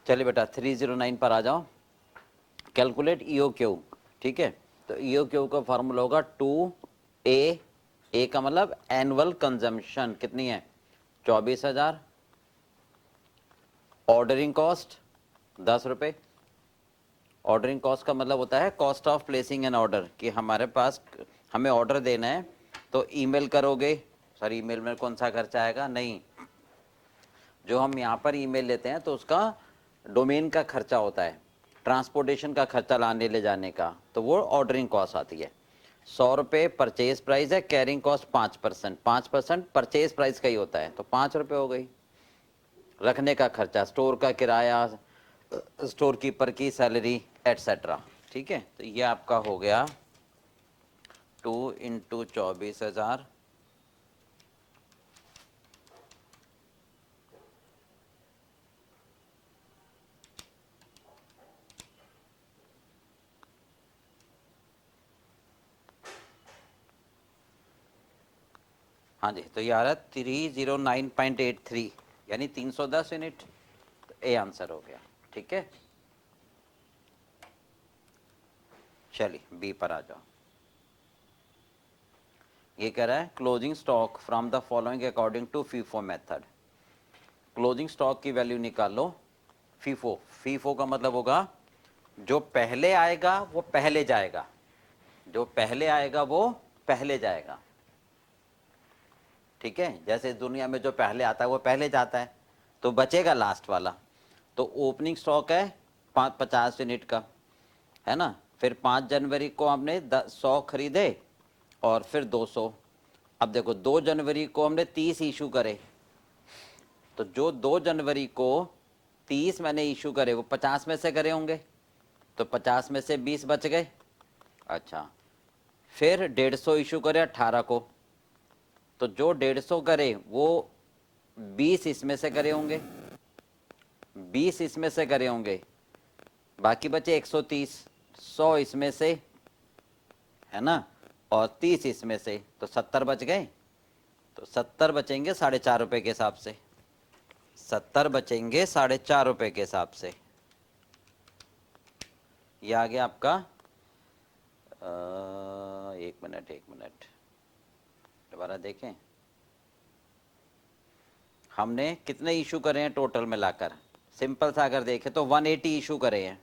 चलिए बेटा 309 पर आ जाओ। Calculate EO Q. ठीक है, तो ईओ क्यू का फॉर्मूला होगा 2A। ए का मतलब एनुअल कंजम्पशन कितनी है, 24,000। ऑर्डरिंग कॉस्ट 10 रुपये। ऑर्डरिंग कॉस्ट का मतलब होता है cost of placing an order, कि हमारे पास हमें ऑर्डर देना है तो ईमेल करोगे। सॉरी, ईमेल में कौन सा खर्चा आएगा, नहीं, जो हम यहाँ पर ईमेल लेते हैं तो उसका डोमेन का खर्चा होता है, ट्रांसपोर्टेशन का खर्चा लाने ले जाने का, तो वो ऑर्डरिंग कॉस्ट आती है। 100 रुपये परचेज प्राइस है, कैरिंग कॉस्ट 5%। 5% परचेज प्राइस का ही होता है, तो 5 रुपये हो गई। रखने का खर्चा, स्टोर का किराया, स्टोर कीपर की सैलरी एटसेट्रा। ठीक है, तो ये आपका हो गया 2 इंटू 24,000। हाँ जी, तो ये आ रहा है 309.83 यानी 310 यूनिट। तो ए आंसर हो गया। ठीक है, चलिए बी पर आ जाओ। ये कह रहा है closing stock from the following according to FIFO method. Closing stock की वैल्यू निकालो फीफो। फीफो का मतलब होगा जो पहले आएगा वो पहले जाएगा, जो पहले आएगा वो पहले जाएगा। ठीक है, जैसे इस दुनिया में जो पहले आता है वो पहले जाता है, तो बचेगा लास्ट वाला। तो ओपनिंग स्टॉक है 50 यूनिट का, है ना। फिर 5 जनवरी को हमने 100 खरीदे और फिर 200। अब देखो 2 जनवरी को हमने 30 इशू करे, तो जो 2 जनवरी को 30 मैंने इशू करे वो 50 में से करे होंगे, तो 50 में से 20 बच गए। अच्छा, फिर 150 इशू करे 18 को, तो जो 150 करे वो 20 इसमें से करे होंगे, 20 इसमें से करे होंगे, बाकी बचे 130। 100 इसमें से, है ना, और 30 इसमें से, तो 70 बच गए। तो 70 बचेंगे 4.5 रुपये के हिसाब से, 70 बचेंगे 4.5 रुपये के हिसाब से। ये आ गया आपका 1 मिनट दोबारा देखें। हमने कितने इशू करे हैं टोटल मिलाकर, सिंपल सा अगर देखें तो 180 इशू करे हैं।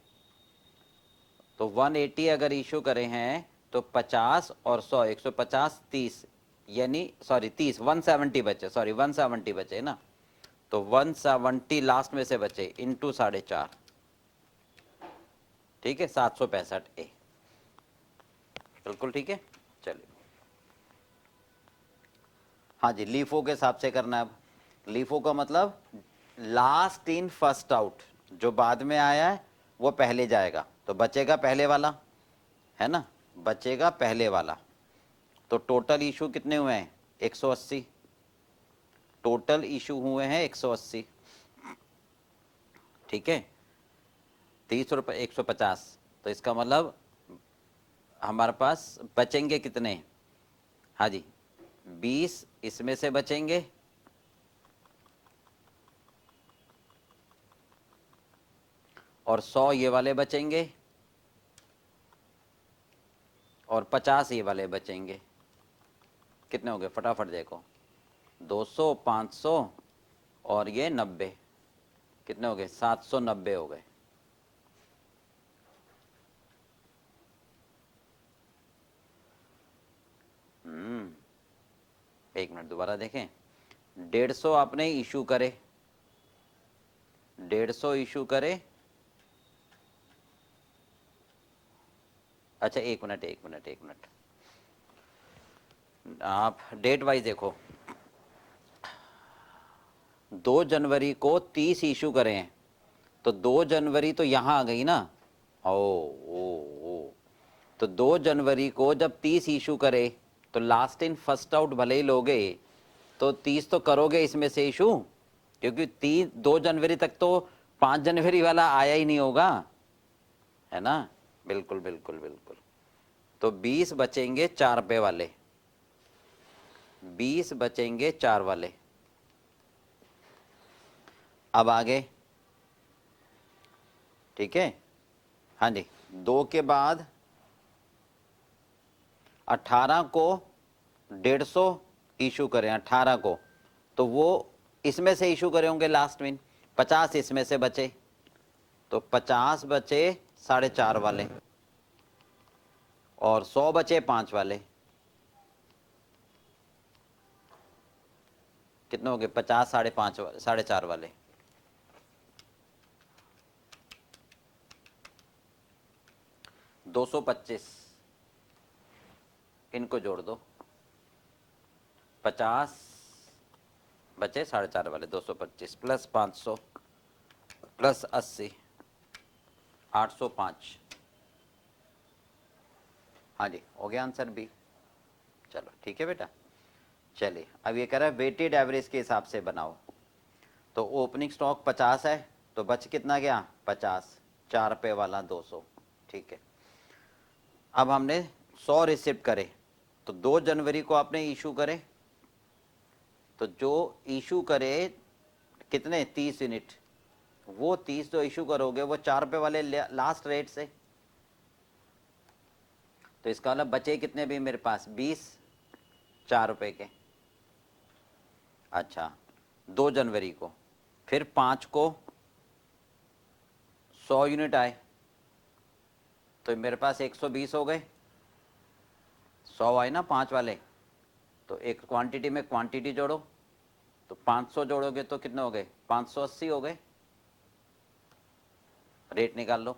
तो 180 अगर इशू करे हैं तो 50 और 100, 150, 30, यानी सॉरी 30, 170 बचे, सॉरी 170 बचे ना, तो 170 लास्ट में से बचे इंटू 4.5। ठीक है, 765 ए, बिल्कुल ठीक है। चलिए, हाँ जी, लीफो के हिसाब से करना है। अब लीफो का मतलब लास्ट इन फर्स्ट आउट, जो बाद में आया है वो पहले जाएगा, तो बचेगा पहले वाला, है ना, बचेगा पहले वाला। तो टोटल इशू कितने हुए हैं, 180। टोटल इशू हुए हैं 180। ठीक है, 30 रुपये 150, तो इसका मतलब हमारे पास बचेंगे कितने, हाँ जी 20 इसमें से बचेंगे, और 100 ये वाले बचेंगे, और 50 ये वाले बचेंगे। कितने हो गए फटाफट देखो, 200, 500 और ये 90, कितने हो गए, 790 हो गए। एक मिनट दोबारा देखें। 150 आपने इशू करे, 150 इशू करे। अच्छा एक मिनट, आप डेट वाइज देखो। 2 जनवरी को 30 इशू करे हैं, तो 2 जनवरी तो यहाँ आ गई ना। ओ तो 2 जनवरी को जब 30 इशू करे तो लास्ट इन फर्स्ट आउट भले ही लोगे, तो 30 तो करोगे इसमें से इशू, क्योंकि 2 जनवरी तक तो 5 जनवरी वाला आया ही नहीं होगा, है ना। बिल्कुल बिल्कुल बिल्कुल। तो 20 बचेंगे 4 रुपये वाले, 20 बचेंगे 4 वाले। अब आगे ठीक है। हाँ जी, 2 के बाद 18 को 150 इशू करें, 18 को, तो वो इसमें से इशू करे होंगे लास्ट में, 50 इसमें से बचे, तो 50 बचे 4.5 वाले, और 100 बचे 5 वाले। कितने हो गए? 50 4.5 वाले। 225, इनको जोड़ दो। 50 बचे 4.5 वाले, 225 प्लस 500 प्लस 80, 805। हाँ जी, हो गया आंसर बी। चलो ठीक है बेटा। चलिए, अब ये कह रहा है वेटेड एवरेज के हिसाब से बनाओ। तो ओपनिंग स्टॉक 50 है, तो बच कितना गया? 50, 4 पे वाला 200। ठीक है, अब हमने 100 रिसिप्ट करे, तो 2 जनवरी को आपने इशू करे, तो जो इशू करे कितने? 30 यूनिट। वो 30 जो इशू करोगे वो 4 पे वाले लास्ट रेट से, तो इसका मतलब बचे कितने भी मेरे पास? 20, 4 रुपए के। अच्छा, 2 जनवरी को, फिर 5 को 100 यूनिट आए, तो मेरे पास 120 हो गए। 100 आए ना 5 वाले, तो एक क्वांटिटी में क्वांटिटी जोड़ो, तो 500 जोड़ोगे तो कितने हो गए? 580 हो गए। रेट निकाल लो।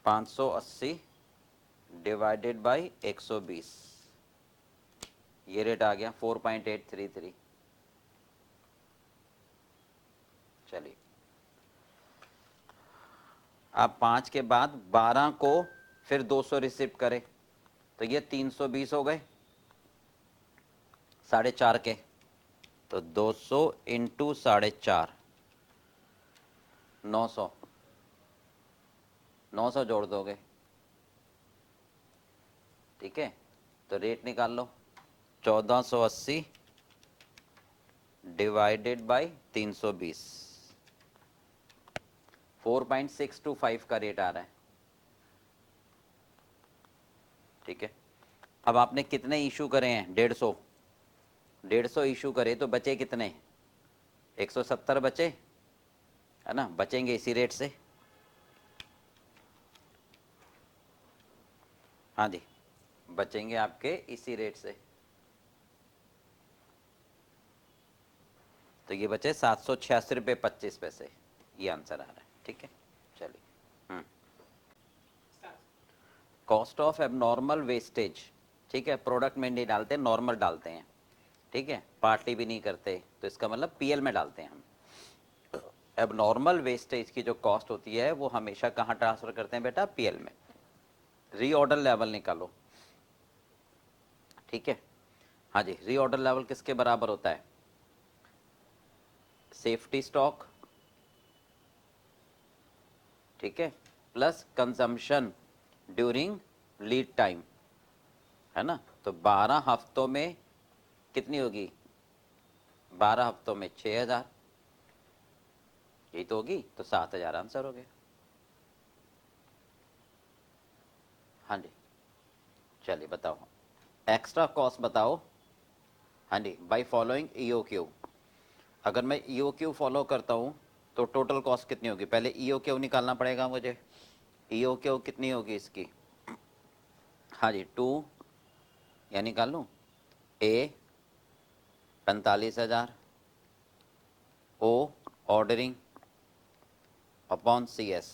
580 डिवाइडेड बाई 120, ये रेट आ गया 4.833। चलिए, अब 5 के बाद 12 को फिर 200 रिसिप्ट करें, तो ये 320 हो गए 4.5 के, तो 200 इंटू 4.5, 900, 900 जोड़ दोगे। ठीक है, तो रेट निकाल लो। 1480 डिवाइडेड बाई 320, 4.625 का रेट आ रहा है। ठीक है, अब आपने कितने इशू करे हैं? 150 इशू करे, तो बचे कितने? 170 बचे, है ना? बचेंगे इसी रेट से। हाँ जी, बचेंगे आपके इसी रेट से। तो ये बचे 786 रुपये 25 पैसे, ये आंसर आ रहा है। ठीक है, चलिए। कॉस्ट ऑफ एबनॉर्मल वेस्टेज, ठीक है, प्रोडक्ट में नहीं डालते, नॉर्मल डालते हैं। ठीक है, पार्टली भी नहीं करते, तो इसका मतलब पीएल में डालते हैं हम। एबनॉर्मल वेस्टेज की जो कॉस्ट होती है वो हमेशा कहाँ ट्रांसफर करते हैं बेटा? पीएल में। रीऑर्डर लेवल निकालो। ठीक है, हाँ जी, रीऑर्डर लेवल किसके बराबर होता है? सेफ्टी स्टॉक, ठीक है, plus consumption during lead time, है ना? तो 12 हफ्तों में कितनी होगी? 12 हफ्तों में 6000, यही तो होगी, तो 7000 आंसर हो गया। हाँ जी, चलिए बताओ, एक्स्ट्रा कॉस्ट बताओ। हाँ जी, बाय फॉलोइंग ईओक्यू। अगर मैं ईओक्यू फॉलो करता हूँ तो टोटल कॉस्ट कितनी होगी? पहले ईओक्यू निकालना पड़ेगा मुझे। ईओक्यू कितनी होगी इसकी? हाँ जी, 2, या निकाल लूँ, ए 45,000, ओ ऑर्डरिंग अपॉन सी एस।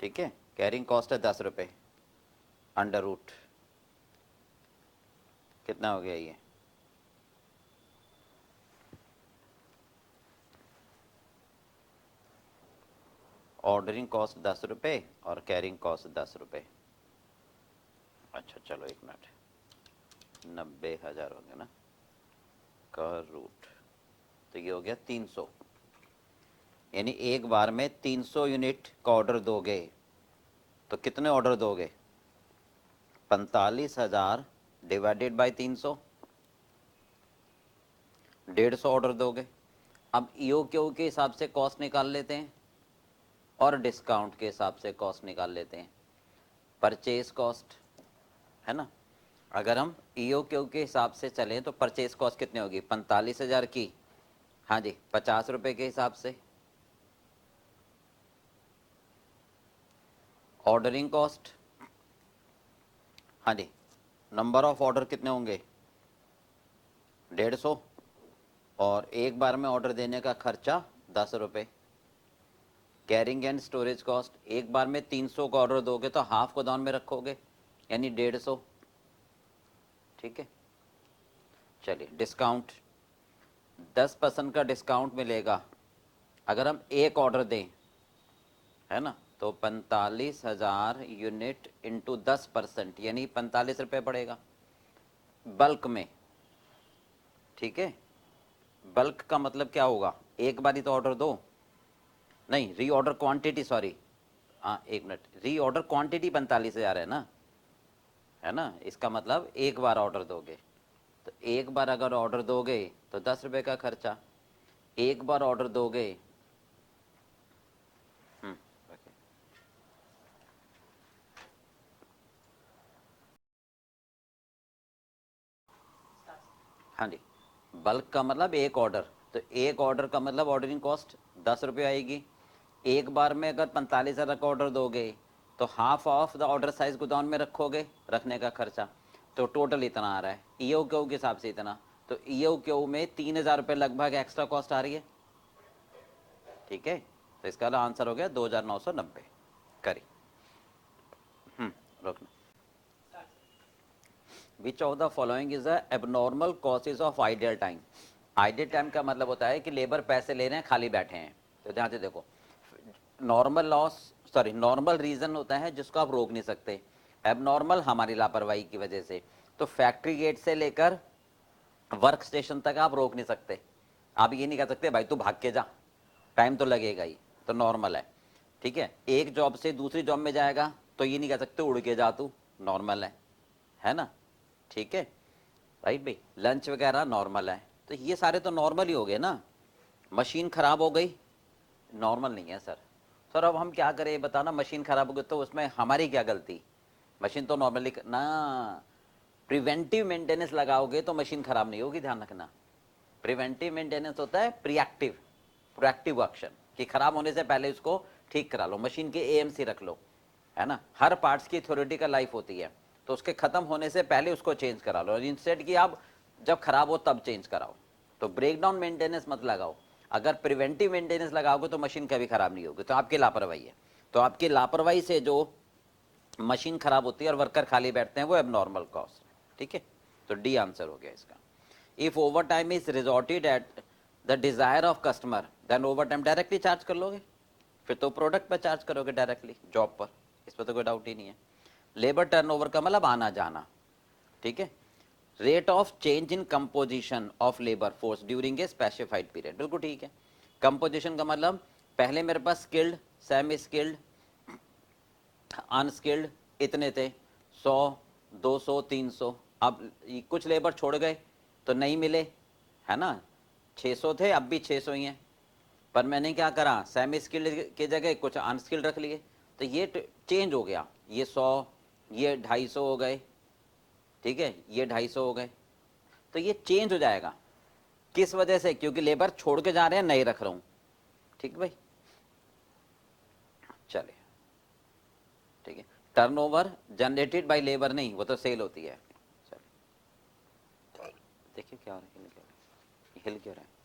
ठीक है, कैरिंग कॉस्ट है 10 रुपये, अंडर रूट कितना हो गया ये? ऑर्डरिंग कॉस्ट 10 रुपये और कैरिंग कॉस्ट 10 रुपये। अच्छा चलो एक मिनट, 90,000 हो गया ना का रूट, तो ये हो गया 300, यानी एक बार में 300 यूनिट का ऑर्डर दोगे तो कितने ऑर्डर दोगे? 45,000 डिवाइडेड बाई 300, 150 ऑर्डर दोगे। अब ईओक्यू के हिसाब से कॉस्ट निकाल लेते हैं और डिस्काउंट के हिसाब से कॉस्ट निकाल लेते हैं। परचेज कॉस्ट है ना, अगर हम ईओक्यू के हिसाब से चलें तो परचेज कॉस्ट कितनी होगी, 45,000 की, हाँ जी 50 रुपए के हिसाब से। ऑर्डरिंग कॉस्ट, हाँ जी नंबर ऑफ ऑर्डर कितने होंगे, 150, और एक बार में ऑर्डर देने का खर्चा 10 रुपये। कैरिंग एंड स्टोरेज कॉस्ट, एक बार में 300 का ऑर्डर दोगे तो हाफ गोदाम में रखोगे यानी 150, ठीक है। चलिए डिस्काउंट, 10% का डिस्काउंट मिलेगा अगर हम एक ऑर्डर दें, है ना, तो 45,000 यूनिट इंटू 10% यानी 45 रुपये पड़ेगा बल्क में, ठीक है। बल्क का मतलब क्या होगा, एक बार ही तो ऑर्डर दो, नहीं रीऑर्डर क्वांटिटी, सॉरी हाँ एक मिनट, रीऑर्डर क्वांटिटी 45,000 है ना, इसका मतलब एक बार ऑर्डर दोगे, तो एक बार अगर ऑर्डर दोगे तो 10 रुपये का खर्चा, एक बार ऑर्डर दोगे okay. हाँ जी, बल्क का मतलब एक ऑर्डर, तो एक ऑर्डर का मतलब ऑर्डरिंग कॉस्ट 10 रुपये आएगी। एक बार में अगर 45,000 का ऑर्डर दोगे तो half of the order size गोदाम में रखोगे, रखने का खर्चा, तो टोटल इतना आ रहा है ईओक्यू के हिसाब से इतना, तो ईओक्यू में 3,000 रुपये लगभग एक्स्ट्रा कॉस्ट आ रही है, ठीक है। तो इसका आंसर हो गया 2,990। करी रोकना। विच of the following is a abnormal causes of ideal time. Ideal time का मतलब होता है कि लेबर पैसे ले रहे हैं खाली बैठे हैं, तो ध्यान से देखो, normal loss, sorry normal reason होता है जिसको आप रोक नहीं सकते, एबनॉर्मल हमारी लापरवाही की वजह से, तो फैक्ट्री गेट से लेकर वर्क स्टेशन तक आप रोक नहीं सकते, आप ये नहीं कह सकते भाई तू भाग के जा, टाइम तो लगेगा ही, तो नॉर्मल है, ठीक है। एक जॉब से दूसरी जॉब में जाएगा तो ये नहीं कह सकते उड़ के जा तू, नॉर्मल है ना, ठीक है राइट भाई। लंच वगैरह नॉर्मल है, तो ये सारे तो नॉर्मल ही हो गए ना। मशीन खराब हो गई, नॉर्मल नहीं है सर। सर अब हम क्या करें बताना, मशीन खराब हो गई तो उसमें हमारी क्या गलती, मशीन तो नॉर्मली ना, प्रिवेंटिव मेंटेनेंस लगाओगे तो मशीन खराब नहीं होगी, ध्यान रखना। प्रिवेंटिव मेंटेनेंस होता है प्रिएक्टिव, प्रोएक्टिव एक्शन, कि खराब होने से पहले उसको ठीक करा लो, मशीन के एएमसी रख लो, है ना, हर पार्ट्स की थ्योरेटिकल लाइफ होती है, तो उसके खत्म होने से पहले उसको चेंज करा लो, इंस्टेड कि आप जब खराब हो तब चेंज कराओ, तो ब्रेकडाउन मेंटेनेंस मत लगाओ। अगर प्रिवेंटिव मेंटेनेंस लगाओगे तो मशीन कभी खराब नहीं होगी, तो आपकी लापरवाही है, तो आपकी लापरवाही से जो मशीन खराब होती है और वर्कर खाली बैठते हैं वो एबनॉर्मल कॉस्ट, ठीक है। तो डी आंसर हो गया इसका। If over time is resorted at the desire of customer then over time directly charge कर लोगे, फिर तो प्रोडक्ट पर चार्ज करोगे डायरेक्टली जॉब पर, इस पर तो कोई डाउट ही नहीं है। लेबर टर्नओवर का मतलब आना जाना, ठीक है। Rate of change in composition of labour force during a specified period, बिल्कुल ठीक है। कंपोजिशन का मतलब पहले मेरे पास स्किल्ड, सेमी स्किल्ड, अनस्किल्ड इतने थे, 100, 200, 300, अब कुछ लेबर छोड़ गए तो नहीं मिले, है ना, 600 थे अब भी 600 ही हैं, पर मैंने क्या करा, सेमी स्किल्ड के जगह कुछ अनस्किल्ड रख लिए, तो ये चेंज हो गया, ये 100, ये 250 हो गए, ठीक है, ये 250 हो गए, तो ये चेंज हो जाएगा, किस वजह से, क्योंकि लेबर छोड़ के जा रहे हैं, नहीं रख रहा हूं, ठीक भाई। चलिए ठीक है, टर्नओवर जनरेटेड बाय लेबर नहीं, वो तो सेल होती है। चलिए देखिए क्या हो रहा है, हिल क्यों रहा है।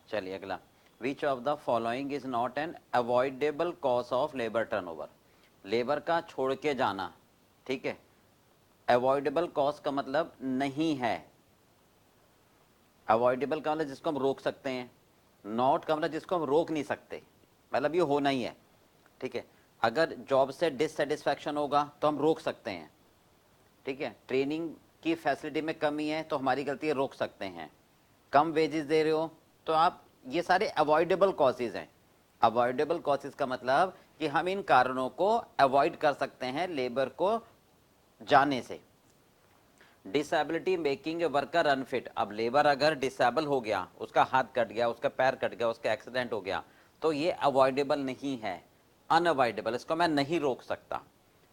चलिए अगला, which of the following is not an avoidable cause of labour turnover. Labour का छोड़ के जाना, ठीक है, अवॉइडेबल कॉज का मतलब नहीं है, अवॉइडेबल का मतलब जिसको हम रोक सकते हैं, नॉट का मतलब जिसको हम रोक नहीं सकते, मतलब ये होना ही है, ठीक है। अगर जॉब से डिससेटिस्फैक्शन होगा तो हम रोक सकते हैं, ठीक है। ट्रेनिंग की फैसिलिटी में कमी है तो हमारी गलती है, रोक सकते हैं। कम वेजेस दे रहे हो तो आप, ये सारे अवॉइडेबल कॉजेज हैं। अवॉइडेबल कॉजेज का मतलब कि हम इन कारणों को अवॉइड कर सकते हैं लेबर को जाने से। Disability making a worker unfit. अब लेबर अगर डिसेबल हो गया, उसका हाथ कट गया, उसका पैर कट गया, उसका एक्सीडेंट हो गया, तो ये अवॉइडेबल नहीं है, अनअवॉइडेबल, इसको मैं नहीं रोक सकता।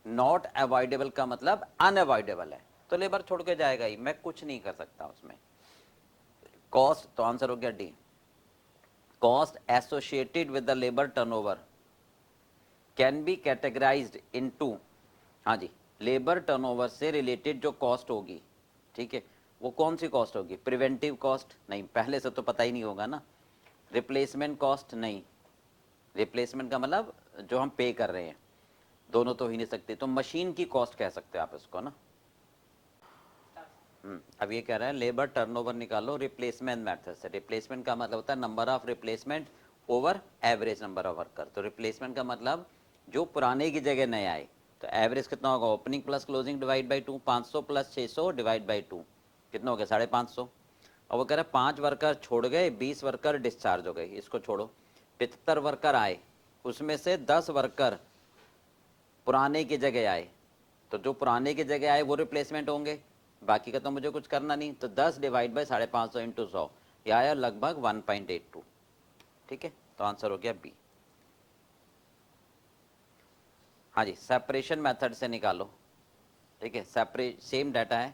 नॉट अवॉइडेबल का मतलब अनअवॉइडेबल है, तो लेबर छोड़ के जाएगा ही, मैं कुछ नहीं कर सकता उसमें। कॉस्ट, तो आंसर हो गया D, cost associated with the labour turnover can be categorised into, हाँ जी, लेबर टर्नओवर से रिलेटेड जो कॉस्ट होगी, ठीक है, वो कौन सी कॉस्ट होगी? प्रिवेंटिव कॉस्ट नहीं, पहले से तो पता ही नहीं होगा ना। रिप्लेसमेंट कॉस्ट नहीं, रिप्लेसमेंट का मतलब जो हम पे कर रहे हैं, दोनों तो ही नहीं सकते, तो मशीन की कॉस्ट कह सकते हो आप इसको ना। अब ये कह रहा है लेबर टर्नओवर निकालो रिप्लेसमेंट मेथड से। रिप्लेसमेंट का मतलब होता है number of replacement over average number of worker. तो रिप्लेसमेंट का मतलब जो पुराने की जगह नए आए, तो एवरेज कितना होगा? Opening plus closing divide by 2, 500 plus 600 divide by 2, कितना हो गया? 550। और वो कह रहा है 5 वर्कर छोड़ गए, 20 वर्कर डिस्चार्ज हो गए, इसको छोड़ो, 75 वर्कर आए, उसमें से 10 वर्कर पुराने की जगह आए, तो जो पुराने की जगह आए वो रिप्लेसमेंट होंगे, बाकी का तो मुझे कुछ करना नहीं। तो 10 डिवाइड बाई 550 इंटू 100, यह आया लगभग 1.82। ठीक है, तो आंसर हो गया बी। हाँ जी, सेपरेशन मेथड से निकालो। ठीक है, सेपरेट, सेम डाटा है।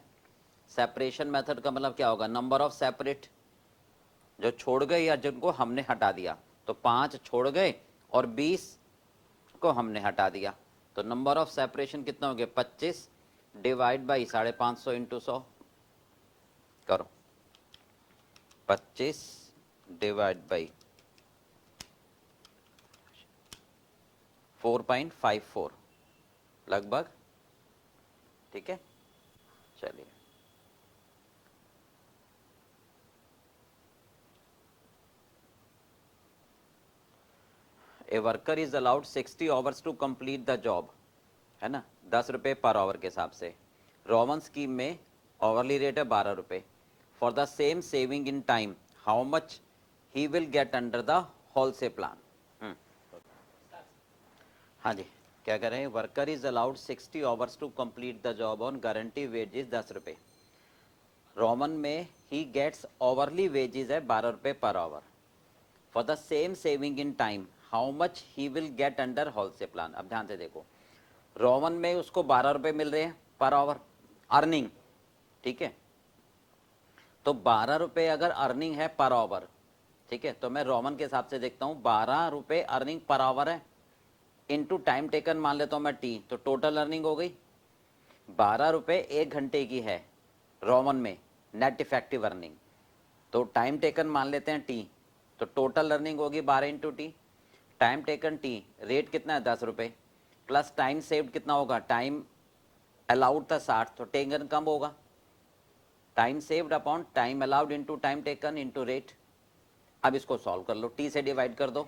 सेपरेशन मेथड का मतलब क्या होगा? नंबर ऑफ सेपरेट जो छोड़ गए या जिनको हमने हटा दिया, तो 5 छोड़ गए और 20 को हमने हटा दिया, तो नंबर ऑफ सेपरेशन कितना हो गया? 25 डिवाइड बाई 550 इंटू 100 करो, 25 डिवाइड बाई 4.54 लगभग। ठीक है, चलिए a worker is allowed 60 hours to complete the job, है ना, 10 रुपये पर आवर के हिसाब से। रोमन स्कीम में आवरली रेट है 12 रुपये। For the same saving in time how much he will get under the Halsey plan. हाँ जी, क्या कह रहे हैं? Worker is allowed 60 hours to complete the job on guarantee wages 10 रुपये। रोमन में ही गेट्स आवरली वेजेस है 12 रुपये per our. For the same saving in time how much he will get under wholesale plan. अब ध्यान से देखो, Roman में उसको 12 रुपये मिल रहे हैं पर आवर अर्निंग, ठीक है, तो 12 रुपये अगर अर्निंग है पर आवर, ठीक है, तो मैं रोमन के हिसाब से देखता हूँ, 12 रुपये अर्निंग पर आवर है, इनटू टाइम टेकन मान लेता हूँ मैं टी, तो टोटल अर्निंग हो गई 12 रुपये 1 घंटे की है रोमन में नेट इफेक्टिव अर्निंग, तो टाइम टेकन मान लेते हैं टी, तो टोटल अर्निंग होगी 12 into T, time taken T, rate कितना है 10 रुपये, प्लस टाइम सेव्ड कितना होगा? टाइम अलाउड था 60, तो टेकन कम होगा, time saved upon time allowed into time taken into rate. अब इसको सॉल्व कर लो, टी से डिवाइड कर दो,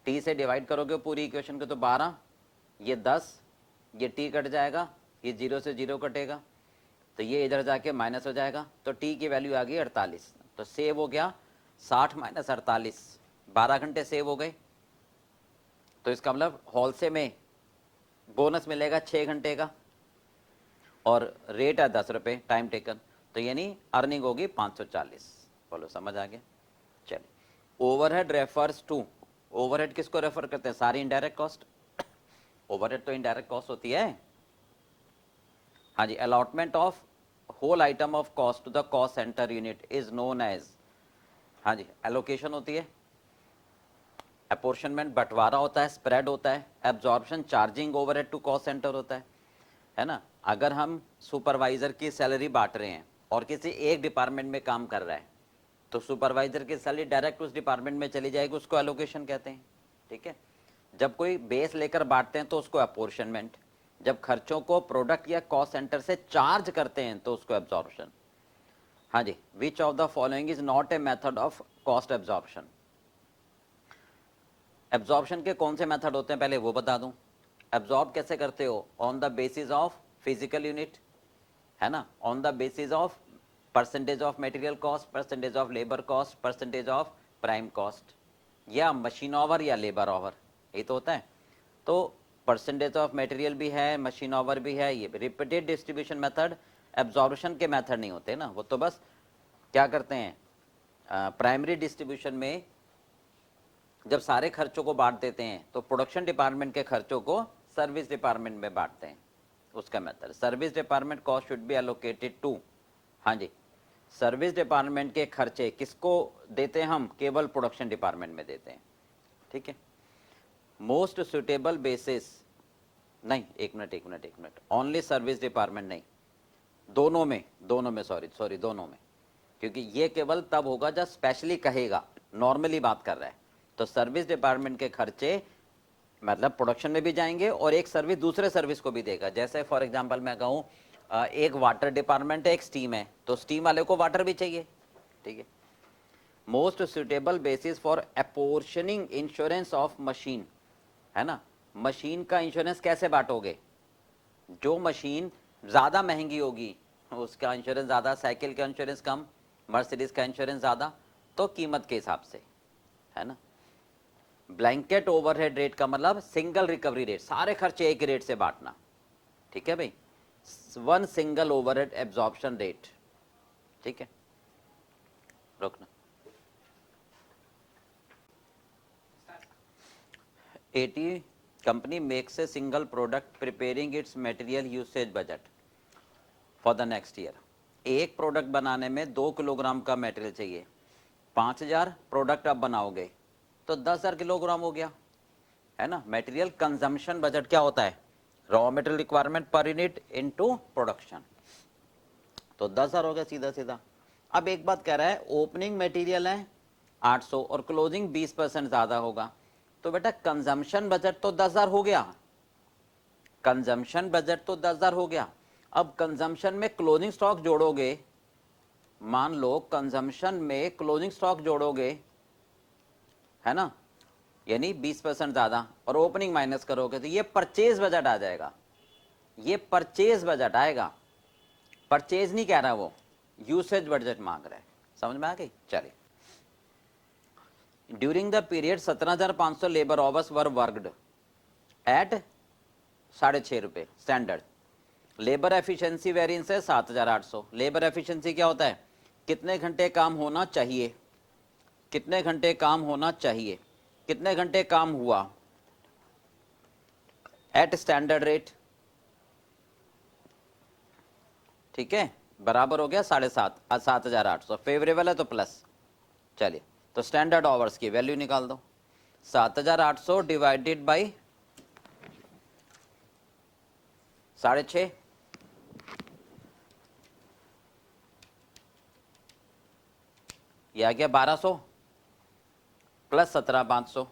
टी से डिवाइड करोगे पूरी इक्वेशन को तो 12, ये 10, ये टी कट जाएगा, ये 0 से 0 कटेगा, तो ये इधर जाके माइनस हो जाएगा, तो टी की वैल्यू आ गई 48, तो सेव हो गया 60 माइनस 48, 12 घंटे सेव हो गए। तो इसका मतलब होलसेल में बोनस मिलेगा 6 घंटे का, और रेट है 10 रुपये टाइम टेकन, तो यानी अर्निंग होगी 540। बोलो समझ आ गया? चलिए, ओवरहेड रेफर्स टू, ओवरहेड किसको रेफर करते हैं? सारी इनडायरेक्ट कॉस्ट। ओवरहेड तो इनडायरेक्ट कॉस्ट होती है। हाँ जी, allotment of whole item of cost to the cost centre unit is known as, हाँ जी, एलोकेशन होती है, अपोर्शनमेंट बंटवारा होता है, स्प्रेड होता है, absorption charging overhead to cost centre होता है ना। अगर हम सुपरवाइजर की सैलरी बांट रहे हैं और किसी एक डिपार्टमेंट में काम कर रहा है, तो सुपरवाइजर की सैलरी डायरेक्ट उस डिपार्टमेंट में चली जाएगी, उसको एलोकेशन कहते हैं। ठीक है, जब कोई बेस लेकर बांटते हैं तो उसको अपोर्शनमेंट, जब खर्चों को प्रोडक्ट या कॉस्ट सेंटर से चार्ज करते हैं तो उसको एब्जॉर्प्शन। हाँ जी, which of the following is not a method of cost absorption. Absorption के कौन से मेथड होते हैं पहले वो बता दूं। एब्जॉर्ब कैसे करते हो? On the basis of physical unit, है ना, on the basis of percentage of material cost, percentage of labour cost, percentage of prime cost, या मशीन ओवर या लेबर ओवर, ये तो होता है। तो परसेंटेज ऑफ मटेरियल भी है, मशीन ओवर भी है, ये रिपीटेड डिस्ट्रीब्यूशन मेथड एब्जॉर्प्शन के मेथड नहीं होते ना, वो तो बस क्या करते हैं, प्राइमरी डिस्ट्रीब्यूशन में जब सारे खर्चों को बांट देते हैं तो प्रोडक्शन डिपार्टमेंट के खर्चों को सर्विस डिपार्टमेंट में बांटते हैं, उसका method. Service department cost should be allocated to, हाँ जी, सर्विस डिपार्टमेंट के खर्चे किसको देते हैं हम, केवल प्रोडक्शन डिपार्टमेंट में देते हैं, ठीक है। मोस्ट सुटेबल बेसिस, नहीं एक मिनट, ओनली सर्विस डिपार्टमेंट नहीं, दोनों में सॉरी दोनों में, क्योंकि ये केवल तब होगा जब स्पेशली कहेगा, नॉर्मली बात कर रहा है। तो सर्विस डिपार्टमेंट के खर्चे मतलब प्रोडक्शन में भी जाएंगे और एक सर्विस दूसरे सर्विस को भी देगा। जैसे फॉर एग्जांपल मैं कहूँ एक वाटर डिपार्टमेंट है, एक स्टीम है, तो स्टीम वाले को वाटर भी चाहिए, ठीक है। Most suitable basis for apportioning insurance of machine, है ना, मशीन का इंश्योरेंस कैसे बांटोगे, जो मशीन ज़्यादा महंगी होगी उसका इंश्योरेंस ज़्यादा, साइकिल का इंश्योरेंस कम, मर्सिडीज़ का इंश्योरेंस ज़्यादा, तो कीमत के हिसाब से, है ना। ब्लैंकेट ओवरहेड रेट का मतलब सिंगल रिकवरी रेट, सारे खर्चे एक रेट से बांटना, ठीक है भाई, one single overhead absorption rate, ठीक है। रोकना। 80 company makes a single product preparing it's material usage budget for the next year. एक प्रोडक्ट बनाने में 2 किलोग्राम का मटेरियल चाहिए, 5000 प्रोडक्ट आप बनाओगे तो 10,000 किलोग्राम हो गया, है ना। मटेरियल कंजम्पशन बजट क्या होता है, raw material requirement per unit into production, तो 10,000 हो गया सीधा सीधा। अब एक बात कह रहा है, ओपनिंग मटेरियल है 800 और क्लोजिंग 20% ज़्यादा होगा, तो बेटा कंजम्पशन बजट तो 10,000 हो गया, कंजम्पशन बजट तो 10,000 हो गया। अब कंजम्पशन में क्लोजिंग स्टॉक जोड़ोगे, मान लो कंजम्पशन में क्लोजिंग स्टॉक जोड़ोगे, है ना, यानी 20% ज़्यादा, और ओपनिंग माइनस करोगे तो ये परचेज बजट आ जाएगा, ये परचेज बजट आएगा, परचेज नहीं कह रहा वो, यूसेज बजट मांग रहा है, समझ में आ गई। चलिए, during the period 17,500 labour hours were worked eight 6.5 रुपये स्टैंडर्ड। लेबर एफिशिएंसी वेरिएंस है 7,800। लेबर एफिशिएंसी क्या होता है, कितने घंटे काम होना चाहिए, कितने घंटे काम होना चाहिए, कितने घंटे काम हुआ एट स्टैंडर्ड रेट, ठीक है, बराबर हो गया 7,800, फेवरेबल है तो प्लस। चलिए, तो स्टैंडर्ड आवर्स की वैल्यू निकाल दो, 7,800 डिवाइडेड बाई 6.5, यह आ गया 1200 प्लस 17,500,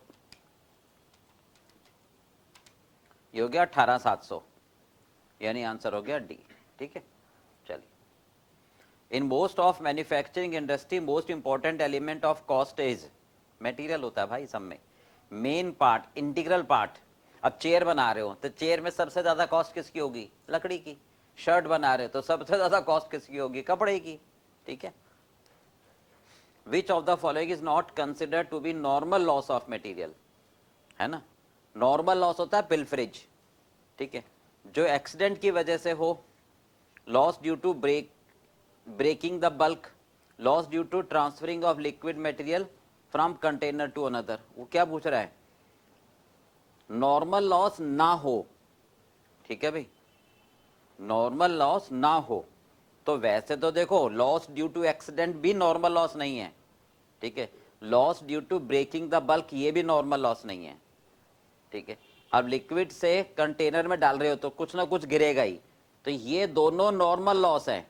ये हो गया 18,700, यानी आंसर हो गया डी, ठीक है। चलिए, in most of manufacturing industry most important element of cost is, material होता है भाई सब में, मेन पार्ट, इंटीग्रल पार्ट। अब चेयर बना रहे हो तो चेयर में सबसे ज्यादा कॉस्ट किसकी होगी, लकड़ी की। शर्ट बना रहे हो तो सबसे ज्यादा कॉस्ट किसकी होगी, कपड़े की, ठीक है। Which of the following is not considered to be normal loss of material, है ना। नॉर्मल लॉस होता है पिलफरेज, ठीक है, जो एक्सीडेंट की वजह से हो, loss due to breaking the bulk, loss due to transferring of liquid material from container to another. वो क्या पूछ रहा है, नॉर्मल लॉस ना हो, ठीक है भाई, नॉर्मल लॉस ना हो। तो वैसे तो देखो लॉस ड्यू टू एक्सीडेंट भी नॉर्मल लॉस नहीं है, ठीक है, loss due to breaking the bulk ये भी नॉर्मल लॉस नहीं है, ठीक है। अब लिक्विड से कंटेनर में डाल रहे हो तो कुछ ना कुछ गिरेगा ही, तो ये दोनों नॉर्मल लॉस है।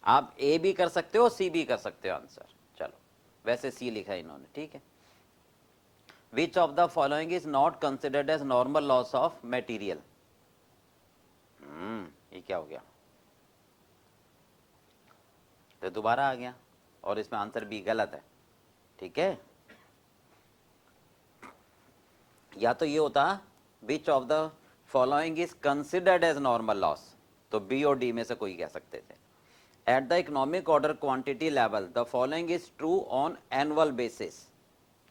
आप ए भी कर सकते हो, सी भी कर सकते हो आंसर। चलो, वैसे सी लिखा है इन्होंने, ठीक है। Which of the following is not considered as normal loss of material, ये क्या हो गया, तो दोबारा आ गया और इसमें आंसर बी गलत है, ठीक है। या तो ये होता which of the following is considered as normal loss, तो बी और डी में से कोई कह सकते थे। At the economic order quantity level the following is true on annual basis,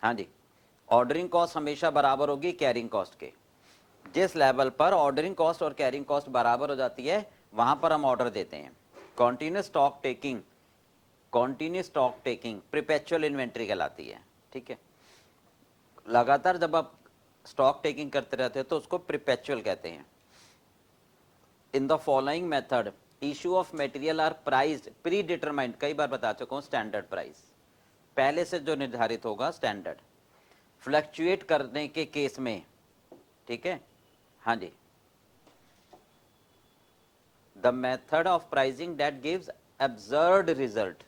हाँ जी, ऑर्डरिंग कॉस्ट हमेशा बराबर होगी कैरिंग कॉस्ट के। जिस लेवल पर ऑर्डरिंग कॉस्ट और कैरिंग कॉस्ट बराबर हो जाती है वहां पर हम ऑर्डर देते हैं, continuous stock taking, continuous stock taking perpetual inventory कहलाती है, ठीक है। लगातार जब आप स्टॉक टेकिंग करते रहते हैं तो उसको प्रिपेचुअल कहते हैं। In the following method issue of material are priced predetermined, कई बार बता चुका हूं, स्टैंडर्ड प्राइस पहले से जो निर्धारित होगा स्टैंडर्ड, फ्लक्चुएट करने के केस में, ठीक है। हाँ जी, the method of pricing that gives absurd result.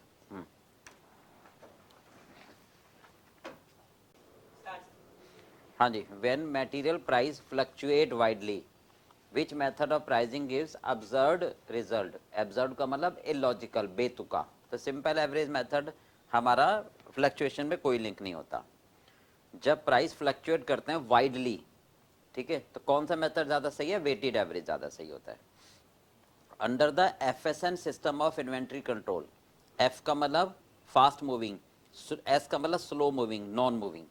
हाँ जी, when material price fluctuate widely which method of pricing gives absurd result. Absurd का मतलब इलॉजिकल, बेतुका। तो सिंपल एवरेज मेथड हमारा फ्लक्चुएशन में कोई लिंक नहीं होता। जब प्राइस फ्लक्चुएट करते हैं वाइडली, ठीक है, तो कौन सा मेथड ज़्यादा सही है? वेटेड एवरेज ज़्यादा सही होता है। Under the FSN system of inventory control, F का मतलब फास्ट मूविंग, एस का मतलब slow moving, non moving,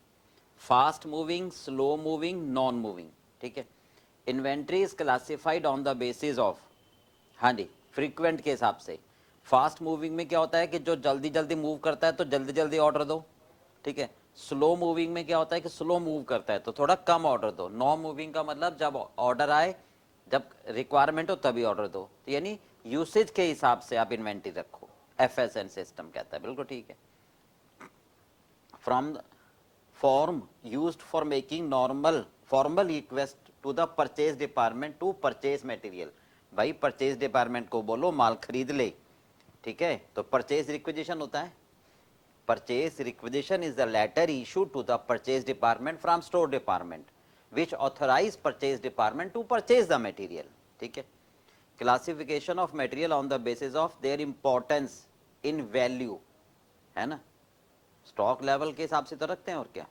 fast moving, slow moving, non moving, ठीक है। Inventory is classified on the basis of, हाँ जी, फ्रीक्वेंट के हिसाब से। फास्ट मूविंग में क्या होता है कि जो जल्दी जल्दी मूव करता है तो जल्दी जल्दी ऑर्डर दो, ठीक है। स्लो मूविंग में क्या होता है कि स्लो मूव करता है तो थोड़ा कम ऑर्डर दो। नॉन मूविंग का मतलब जब ऑर्डर आए, जब रिक्वायरमेंट हो तभी ऑर्डर दो, तो यानी यूसेज के हिसाब से आप इन्वेंट्री रखो, FSN सिस्टम कहता है, बिल्कुल ठीक है। From form used for making formal request to the purchase department to purchase material। भाई परचेज डिपार्टमेंट को बोलो माल खरीद ले, ठीक है, तो परचेज रिक्विजिशन होता है। Purchase requisition is the letter issued to the purchase department from store department which authorize purchase department to purchase the material, ठीक है। Classification of material on the basis of their importance in value, है ना, stock level के हिसाब से तो रखते हैं, और क्या।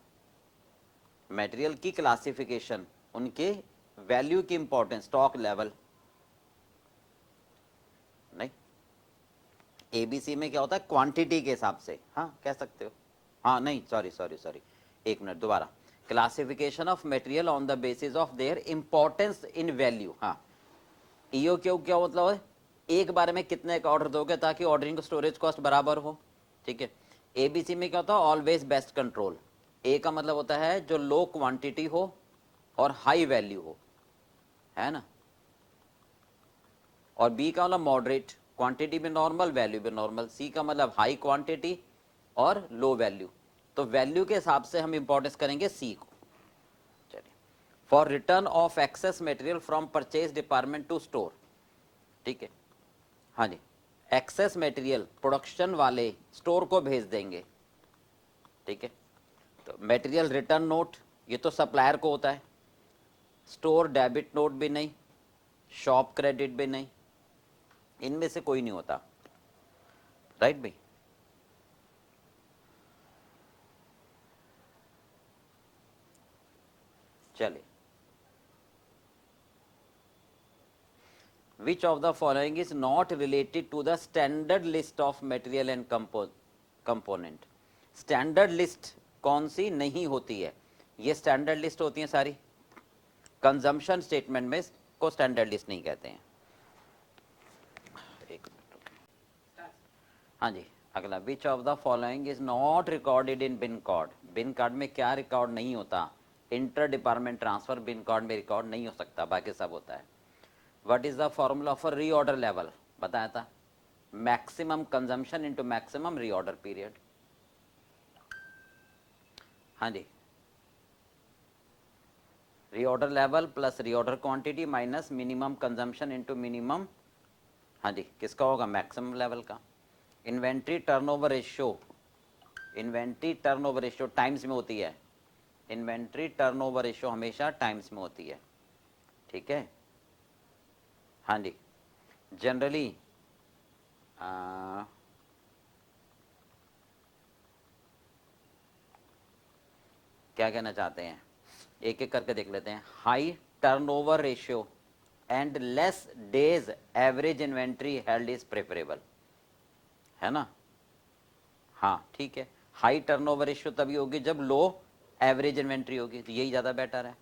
मटेरियल की क्लासिफिकेशन उनके वैल्यू की इंपॉर्टेंस, स्टॉक लेवल नहीं। ABC में क्या होता है? क्वांटिटी के हिसाब से, हाँ कह सकते हो। हाँ नहीं, सॉरी सॉरी सॉरी, एक मिनट दोबारा। Classification of material on the basis of their importance in value. हाँ, EOQ क्या मतलब है? एक बार में कितने का ऑर्डर दोगे ताकि ऑर्डरिंग स्टोरेज कॉस्ट बराबर हो, ठीक है। ABC में क्या होता है? Always best control. ए का मतलब होता है जो लो क्वांटिटी हो और हाई वैल्यू हो, है ना। और बी का मतलब मॉडरेट, क्वांटिटी भी नॉर्मल, वैल्यू भी नॉर्मल। सी का मतलब हाई क्वांटिटी और लो वैल्यू, तो वैल्यू के हिसाब से हम इंपॉर्टेंस करेंगे सी को। चलिए, for return of excess material from purchase department to store, ठीक है। हाँ जी, एक्सेस मटेरियल प्रोडक्शन वाले स्टोर को भेज देंगे, ठीक है। तो मटेरियल रिटर्न नोट, ये तो सप्लायर को होता है। स्टोर डेबिट नोट भी नहीं, शॉप क्रेडिट भी नहीं, इनमें से कोई नहीं होता, राइट भाई। चलिए, which of the following is not related to the standard list of material and component. Standard list कौन सी नहीं होती है? ये स्टैंडर्ड लिस्ट होती है सारी, कंजम्पशन स्टेटमेंट में को स्टैंडर्ड लिस्ट नहीं कहते हैं। एक मिनट, हाँ जी, अगला, which of the following is not recorded in bin card. Bin card में क्या रिकॉर्ड नहीं होता? Inter department transfer bin card में रिकॉर्ड नहीं हो सकता, बाकी सब होता है। What is the formula for reorder level? बताया था, maximum consumption into maximum reorder period. हाँ जी, reorder level plus reorder quantity minus minimum consumption into minimum, हाँ जी, किसका होगा? मैक्सिमम लेवल का। Inventory turnover ratio, inventory turnover ratio times में होती है। इन्वेंट्री टर्नओवर रेशियो हमेशा टाइम्स में होती है, ठीक है। हाँ जी, जनरली क्या कहना चाहते हैं, एक एक करके देख लेते हैं। High turnover ratio and less days average inventory held is preferable, है ना। हाँ ठीक है, हाई टर्नओवर रेशियो तभी होगी जब लो एवरेज इन्वेंट्री होगी, तो यही ज़्यादा बेटर है।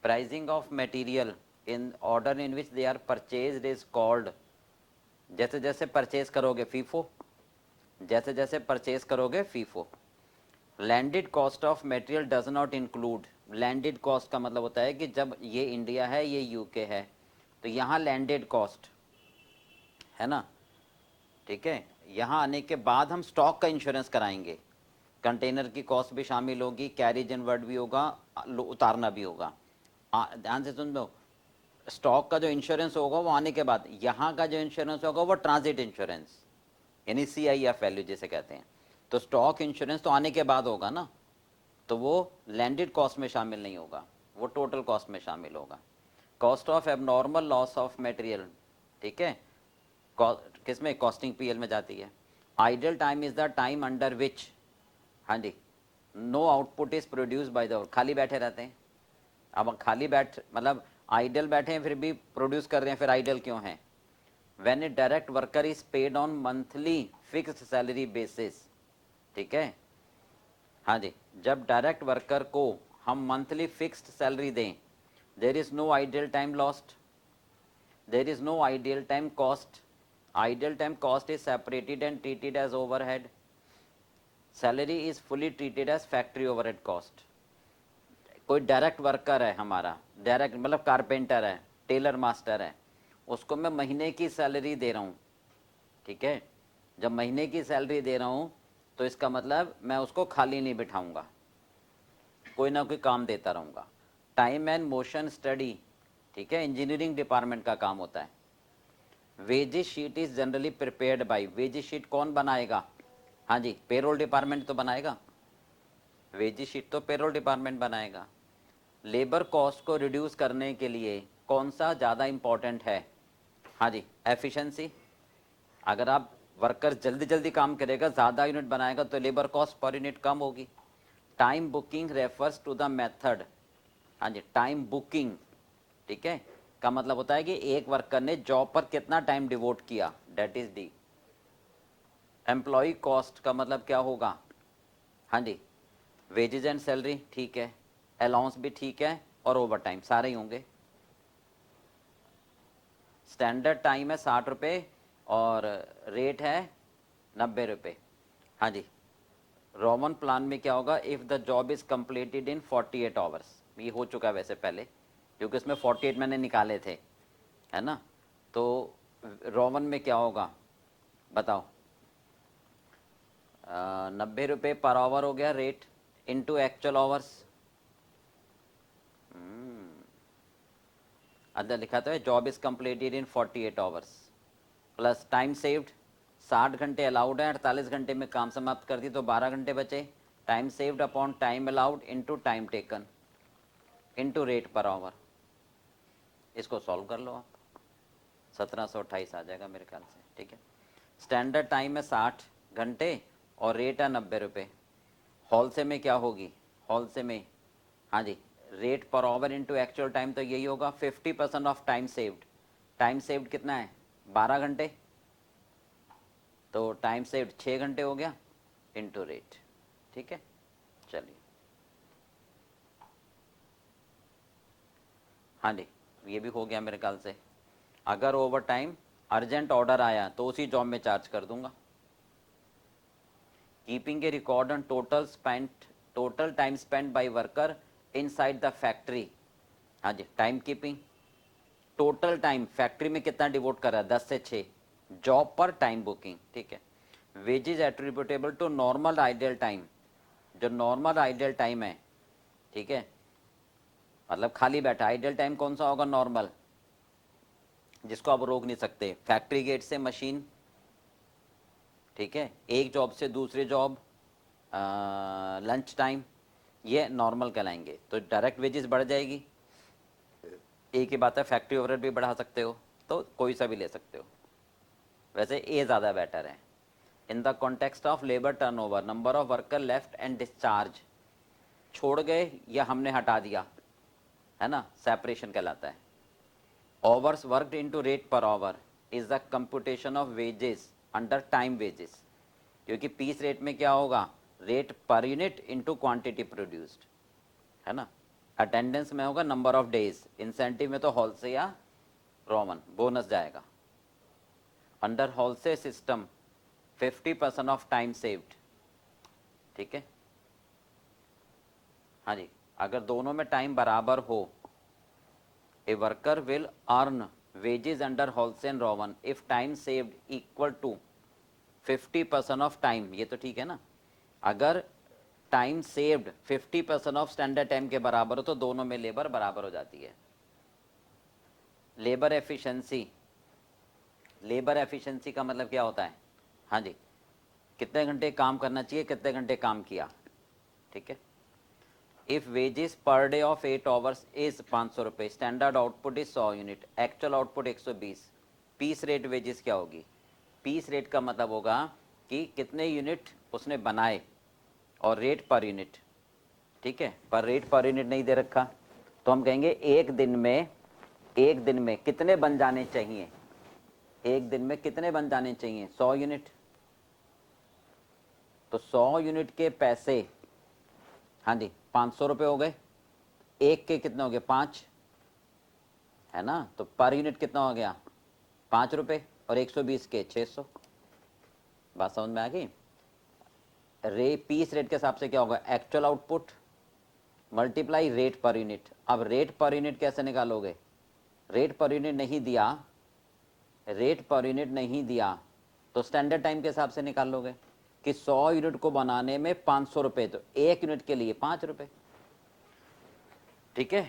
Pricing of material in order in which they are purchased is called, जैसे जैसे परचेज करोगे फीफो, जैसे जैसे परचेज करोगे FIFO. Landed cost of material does not include, landed cost का मतलब होता है कि जब ये इंडिया है ये यूके है तो यहाँ लैंडेड कॉस्ट है ना, ठीक है। यहाँ आने के बाद हम स्टॉक का इंश्योरेंस कराएंगे, कंटेनर की कॉस्ट भी शामिल होगी, कैरेज इनवर्ड भी होगा, उतारना भी होगा। ध्यान से सुन लो, स्टॉक का जो इंश्योरेंस होगा वो आने के बाद, यहाँ का जो इंश्योरेंस होगा वो ट्रांजिट इंश्योरेंस यानी CIF वैल्यू जिसे कहते हैं। तो स्टॉक इंश्योरेंस तो आने के बाद होगा ना, तो वो लैंडेड कॉस्ट में शामिल नहीं होगा, वो टोटल कॉस्ट में शामिल होगा। Cost of abnormal loss of material, ठीक है, किस में, कॉस्टिंग PL में जाती है। Idle time is the time under which, हाँ जी, no output is produce by the, खाली बैठे रहते हैं। अब खाली बैठ मतलब आइडल बैठे हैं फिर भी प्रोड्यूस कर रहे हैं, फिर आइडल क्यों हैं। When A direct worker is paid on monthly fixed salary basis, ठीक है, हाँ जी, जब डायरेक्ट वर्कर को हम मंथली फिक्स्ड सैलरी दें, there is no idle time lost, there is no idle time cost, idle time cost is separated and treated as overhead, salary is fully treated as factory overhead cost. कोई direct worker है हमारा, direct मतलब carpenter है, tailor master है, उसको मैं महीने की सैलरी दे रहा हूँ, ठीक है। जब महीने की सैलरी दे रहा हूँ तो इसका मतलब मैं उसको खाली नहीं बिठाऊंगा, कोई ना कोई काम देता रहूँगा। टाइम एंड मोशन स्टडी, ठीक है, इंजीनियरिंग डिपार्टमेंट का काम होता है। Wages sheet is generally prepared by, wages sheet कौन बनाएगा, हाँ जी, पेरोल डिपार्टमेंट तो बनाएगा, वेजेस शीट तो पेरोल डिपार्टमेंट बनाएगा। लेबर कॉस्ट को रिड्यूस करने के लिए कौन सा ज़्यादा इम्पॉर्टेंट है, हाँ जी, एफिशिएंसी। अगर आप वर्कर जल्दी जल्दी काम करेगा, ज़्यादा यूनिट बनाएगा तो लेबर कॉस्ट पर यूनिट कम होगी। Time booking refers to the method, हाँ जी, टाइम बुकिंग, ठीक है, का मतलब होता है कि एक वर्कर ने जॉब पर कितना टाइम डिवोट किया, date is D. Employ cost का मतलब क्या होगा, हाँ जी, वेजेज एंड सैलरी, ठीक है, अलाउंस भी ठीक है, और ओवर टाइम सारे ही होंगे। स्टैंडर्ड टाइम है 60 रुपये और रेट है 90 रुपये, हाँ जी। रोमन प्लान में क्या होगा, if the job is completed in 48 hours, ये हो चुका है वैसे पहले, क्योंकि इसमें 48 मैंने निकाले थे, है ना। तो रोमन में क्या होगा बताओ, 90 रुपये पर आवर हो गया रेट, इनटू एक्चुअल आवर्स। अंदर लिखा तो है job is completed in 48 hours plus time saved, 60 घंटे अलाउड है, 48 घंटे में काम समाप्त कर दी तो 12 घंटे बचे। Time saved upon time allowed into time taken into rate per our. इसको सॉल्व कर लो आप, 1728 आ जाएगा मेरे ख्याल से, ठीक है। स्टैंडर्ड टाइम है 60 घंटे और रेट है 90 रुपये। हॉल से में क्या होगी, हॉल से में, हाँ जी, rate per hour into actual time, तो यही होगा 50% of time saved. Time saved कितना है 12 घंटे, तो टाइम सेव्ड 6 घंटे हो गया इनटू रेट, ठीक है। चलिए, हाँ जी, ये भी हो गया मेरे ख्याल से। अगर ओवर टाइम अर्जेंट ऑर्डर आया तो उसी जॉब में चार्ज कर दूंगा। Keeping a record on total time spend by worker inside the factory, हाँ जी, time keeping, total time factory में कितना डिवोट कर रहा है 10 से 6, जॉब पर टाइम बुकिंग, ठीक है। Wages attributable to normal idle time, जो नॉर्मल आइडियल टाइम है, ठीक है, मतलब खाली बैठा, आइडियल टाइम कौन सा होगा, नॉर्मल, जिसको आप रोक नहीं सकते, फैक्ट्री गेट से मशीन, ठीक है, एक जॉब से दूसरे जॉब, लंच टाइम, ये नॉर्मल कहलाएंगे। तो डायरेक्ट वेजेस बढ़ जाएगी, एक ही बात है, फैक्ट्री ओवरहेड भी बढ़ा सकते हो, तो कोई सा भी ले सकते हो, वैसे ए ज़्यादा बेटर है। In the context of labour turnover, number of worker left and discharge, छोड़ गए या हमने हटा दिया, है ना, सेपरेशन कहलाता है। Hours worked into rate per our is the computation of wages under time wages, क्योंकि पीस रेट में क्या होगा, rate per unit into quantity produced, है ना। अटेंडेंस में होगा नंबर ऑफ डेज, इंसेंटिव में तो हॉल से या रोमन बोनस जाएगा। Under Halsey system 50% of time saved, ठीक है। हाँ जी, अगर दोनों में टाइम बराबर हो, a worker will earn wages under Halsey and Rowan if time saved equal to 50% of time, ये तो ठीक है ना। अगर time saved 50% of standard time के बराबर हो तो दोनों में लेबर बराबर हो जाती है। लेबर एफिशिएंसी, लेबर एफिशिएंसी का मतलब क्या होता है? हाँ जी, कितने घंटे काम करना चाहिए, कितने घंटे काम किया, ठीक है। If wages per day of 8 hours is 500 रुपये, standard output is 100 unit, actual output 120, piece rate wages क्या होगी? पीस रेट का मतलब होगा कि कितने यूनिट उसने बनाए और रेट पर यूनिट, ठीक है। पर रेट पर यूनिट नहीं दे रखा, तो हम कहेंगे एक दिन में कितने बन जाने चाहिए, एक दिन में कितने बन जाने चाहिए, 100 यूनिट। तो 100 यूनिट के पैसे, हाँ जी, 500 रुपये हो गए, एक के कितने हो गए, 5, है ना। तो पर यूनिट कितना हो गया, 5 रुपये, और 120 के 600। बात समझ में आ गई? पीस रेट के हिसाब से क्या होगा, actual output multiply rate per unit. अब रेट पर यूनिट कैसे निकालोगे? रेट पर यूनिट नहीं दिया, रेट पर यूनिट नहीं दिया तो स्टैंडर्ड टाइम के हिसाब से निकाल लोगे कि 100 यूनिट को बनाने में 500 रुपये, तो एक यूनिट के लिए 5 रुपये, ठीक है।